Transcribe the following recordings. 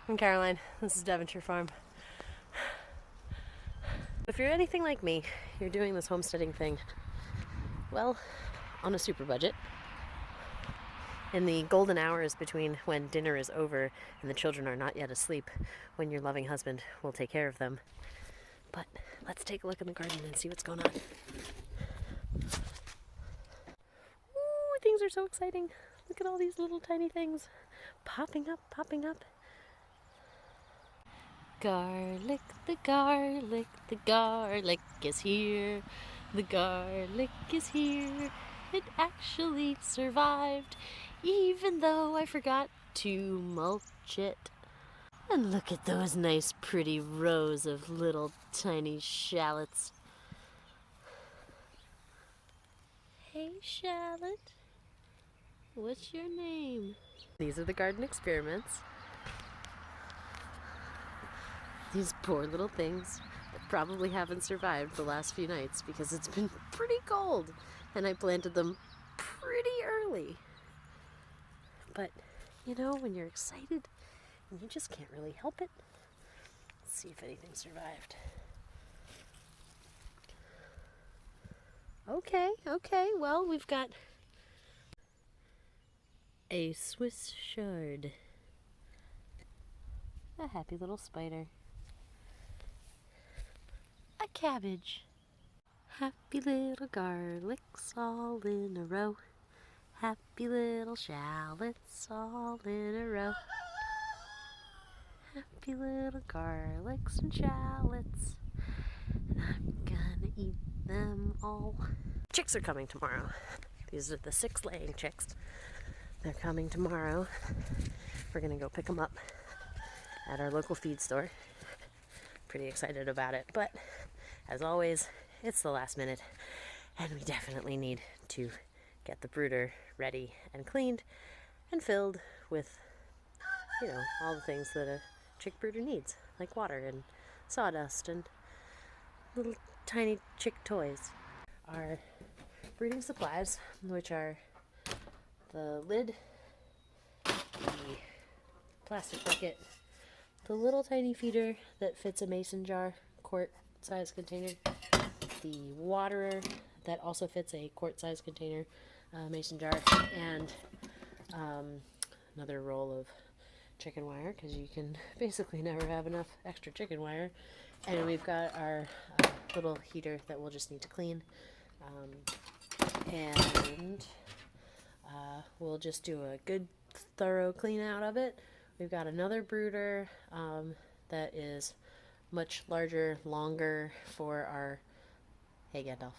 I'm Caroline. This is Devonshire Farm. If you're anything like me, you're doing this homesteading thing, well, on a super budget. In the golden hours between when dinner is over and the children are not yet asleep, when your loving husband will take care of them. But let's take a look in the garden and see what's going on. Ooh, things are so exciting. Look at all these little tiny things popping up, popping up. Garlic, the garlic, the garlic is here. The garlic is here. It actually survived, even though I forgot to mulch it. And look at those nice pretty rows of little tiny shallots. Hey shallot, what's your name? These are the garden experiments. These poor little things that probably haven't survived the last few nights because it's been pretty cold and I planted them pretty early. But, you know, when you're excited and you just can't really help it. Let's see if anything survived. Okay, well, we've got a Swiss chard. A happy little spider. A cabbage. Happy little garlics all in a row. Happy little shallots all in a row. Happy little garlics and shallots. And I'm gonna eat them all. Chicks are coming tomorrow. These are the 6 laying chicks. They're coming tomorrow. We're gonna go pick them up at our local feed store. Pretty excited about it, but as always, it's the last minute and we definitely need to get the brooder ready and cleaned and filled with, you know, all the things that a chick brooder needs, like water and sawdust and little tiny chick toys. Our breeding supplies, which are the lid, the plastic bucket, the little tiny feeder that fits a mason jar, quart size container, the waterer that also fits a quart size container, mason jar, and another roll of chicken wire because you can basically never have enough extra chicken wire. And we've got our little heater that we'll just need to clean, and we'll just do a good thorough clean out of it. We've got another brooder that is much larger, longer for our, hey Gandalf,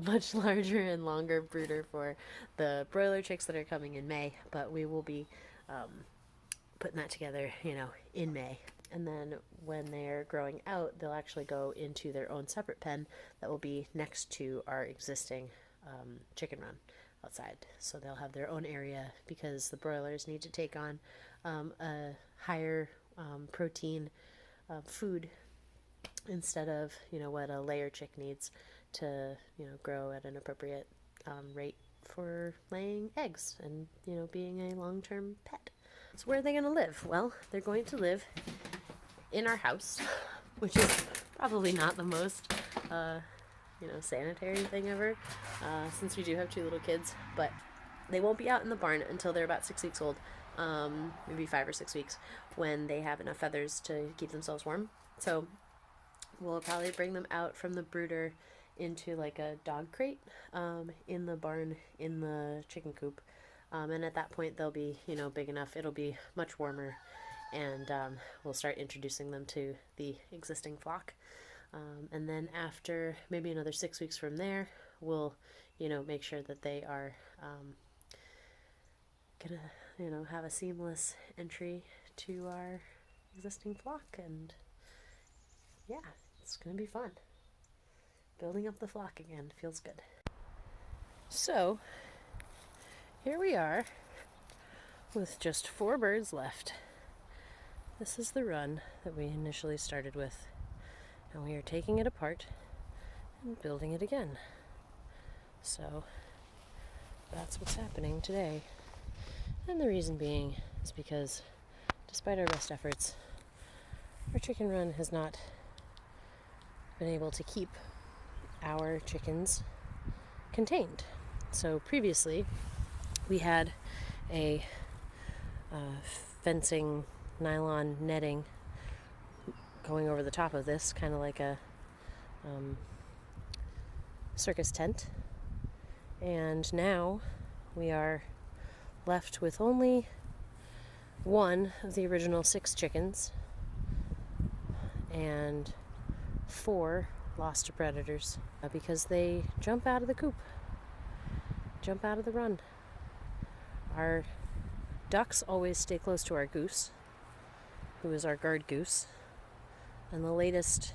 much larger and longer brooder for the broiler chicks that are coming in May, but we will be putting that together, you know, in May. And then when they're growing out, they'll actually go into their own separate pen that will be next to our existing chicken run outside. So they'll have their own area because the broilers need to take on a higher protein food instead of, you know, what a layer chick needs to, you know, grow at an appropriate rate for laying eggs and, you know, being a long-term pet. So where are they going to live? Well, they're going to live in our house, which is probably not the most, you know, sanitary thing ever, since we do have 2 little kids, but they won't be out in the barn until they're about 6 weeks old, maybe 5 or 6 weeks, when they have enough feathers to keep themselves warm. So we'll probably bring them out from the brooder into like a dog crate in the barn in the chicken coop, and at that point they'll be, you know, big enough, it'll be much warmer, and we'll start introducing them to the existing flock. And then after maybe another 6 weeks from there, we'll, you know, make sure that they are gonna, you know, have a seamless entry to our existing flock. And yeah, it's gonna be fun. Building up the flock again feels good. So here we are with just 4 birds left. This is the run that we initially started with, and we are taking it apart and building it again. So that's what's happening today. And the reason being is because despite our best efforts, our chicken run has not been able to keep our chickens contained. So previously, we had a fencing nylon netting going over the top of this, kind of like a circus tent. And now we are left with only one of the original 6 chickens and 4 lost to predators because they jump out of the coop, jump out of the run. Our ducks always stay close to our goose, who is our guard goose. And the latest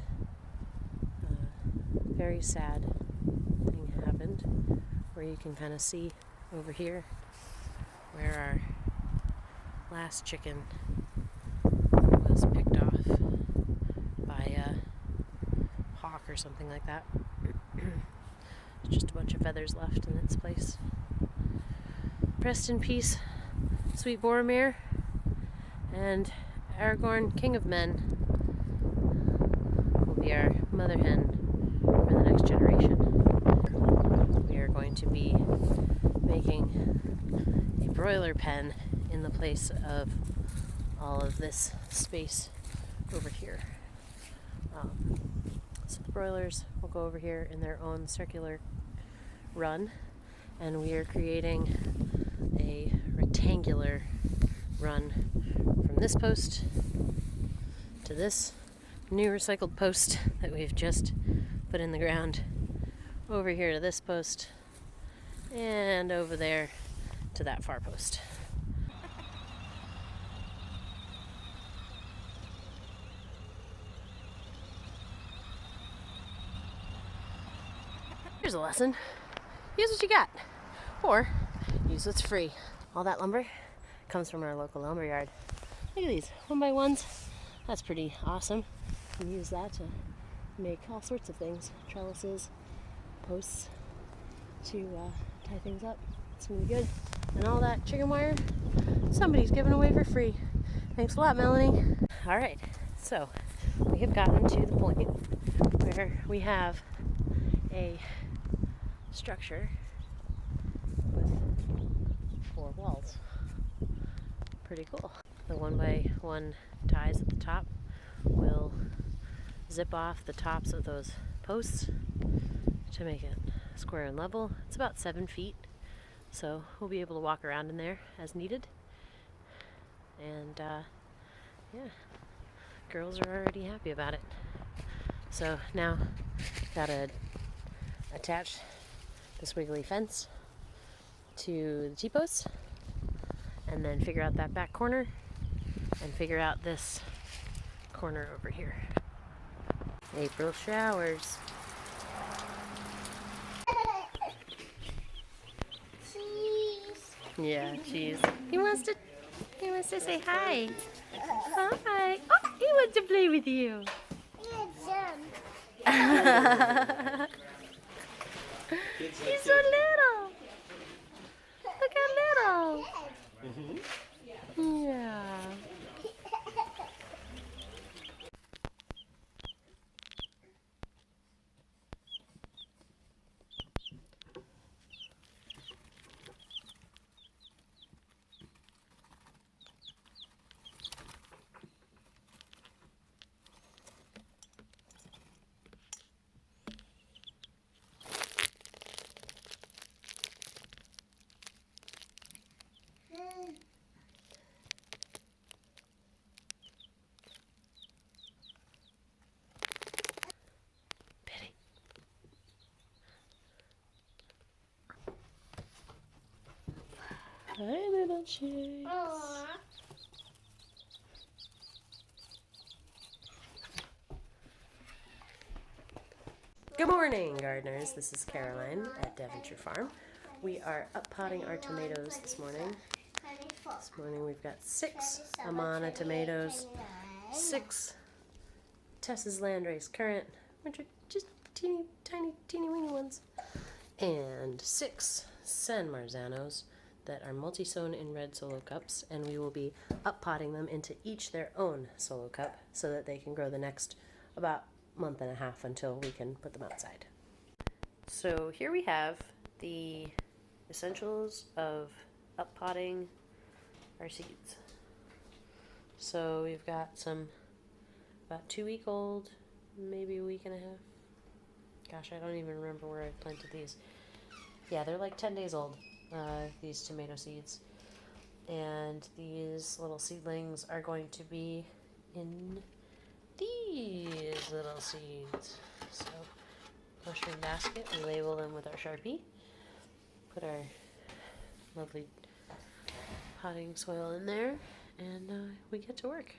very sad thing happened, where you can kind of see over here where our last chicken was picked off by a hawk or something like that. There's just a bunch of feathers left in its place. Rest in peace, sweet Boromir, and Aragorn, King of Men, will be our mother hen for the next generation. We are going to be making a broiler pen in the place of all of this space over here. So the broilers will go over here in their own circular run, and we are creating a rectangular run from this post to this new recycled post that we've just put in the ground, over here to this post, and over there to that far post. Here's a lesson. Use what you got, or use what's free. All that lumber comes from our local lumber yard. Look at these 1x1s. That's pretty awesome. You can use that to make all sorts of things. Trellises, posts to tie things up. It's gonna be good. And all that chicken wire, somebody's giving away for free. Thanks a lot, Melanie. All right, so we have gotten to the point where we have a structure with 4 walls. Pretty cool. The 1x1 ties at the top will zip off the tops of those posts to make it square and level. It's about 7 feet, so we'll be able to walk around in there as needed. And yeah, girls are already happy about it. So now gotta attach this wiggly fence to the T-posts, and then figure out that back corner, and figure out this corner over here. April showers. Cheese. Yeah, cheese. He wants to say hi. Hi. Oh, he wants to play with you. He's so little. Look how little. Yeah. Hi, little chicks. Aww. Good morning, gardeners. This is Caroline at Devonshire Farm. We are up potting our tomatoes this morning. This morning we've got 6 Amana tomatoes, 6 Tess's Landrace Currant, which are just teeny weeny ones, and 6 San Marzanos. that are multi-sown in red solo cups, and we will be up potting them into each their own solo cup so that they can grow the next about month and a half until we can put them outside. So here we have the essentials of up potting our seeds. So we've got some about 2-week-old, maybe a week and a half. Gosh, I don't even remember where I planted these. Yeah, they're like 10 days old, these tomato seeds. And these little seedlings are going to be in these little seeds. So, mushroom basket, we label them with our Sharpie. Put our lovely potting soil in there, and we get to work.